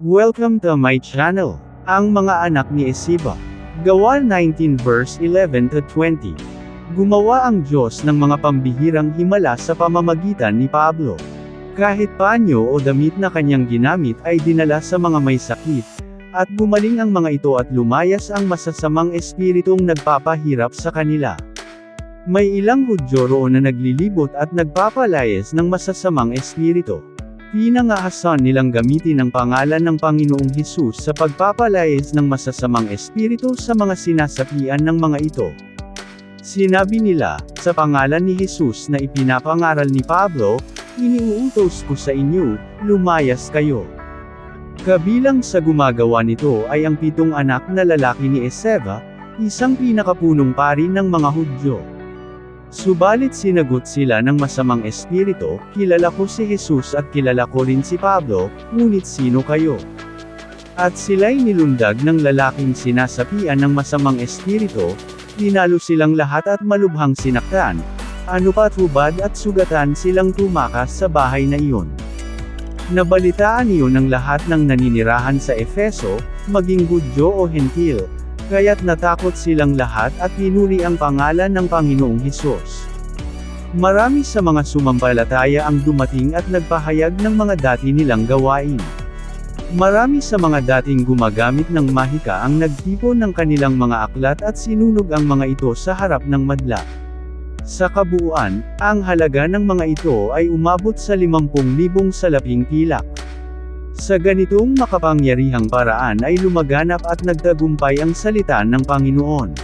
Welcome to my channel. Ang mga anak ni Esiba. Gawa 19 verse 11 to 20. Gumawa ang Diyos ng mga pambihirang himala sa pamamagitan ni Pablo. Kahit panyo o damit na kanyang ginamit ay dinala sa mga may sakit, at gumaling ang mga ito at lumayas ang masasamang espiritong nagpapahirap sa kanila. May ilang Hudyo roon na naglilibot at nagpapalayas ng masasamang espiritu. Pinangahasan nilang gamitin ang pangalan ng Panginoong Hesus sa pagpapalayas ng masasamang espiritu sa mga sinasapian ng mga ito. Sinabi nila, sa pangalan ni Hesus na ipinapangaral ni Pablo, iniuutos ko sa inyo, lumayas kayo. Kabilang sa gumagawa nito ay ang 7 anak na lalaki ni Eseva, isang pinakapunong pari ng mga Hudyo. Subalit sinagot sila ng masamang espiritu, kilala ko si Hesus at kilala ko rin si Pablo, ngunit sino kayo? At sila'y nilundag ng lalaking sinasapian ng masamang espiritu, dinalo silang lahat at malubhang sinaktan, ano pat hubad at sugatan silang tumakas sa bahay na iyon. Nabalitaan iyon ng lahat ng naninirahan sa Efeso, maging Hudyo o Hentil, kaya't natakot silang lahat at pinuri ang pangalan ng Panginoong Hesus. Marami sa mga sumampalataya ang dumating at nagpahayag ng mga dati nilang gawain. Marami sa mga dating gumagamit ng mahika ang nagtipon ng kanilang mga aklat at sinunog ang mga ito sa harap ng madla. Sa kabuuan, ang halaga ng mga ito ay umabot sa 50,000 salaping pilak. Sa ganitong makapangyarihang paraan ay lumaganap at nagtagumpay ang salita ng Panginoon.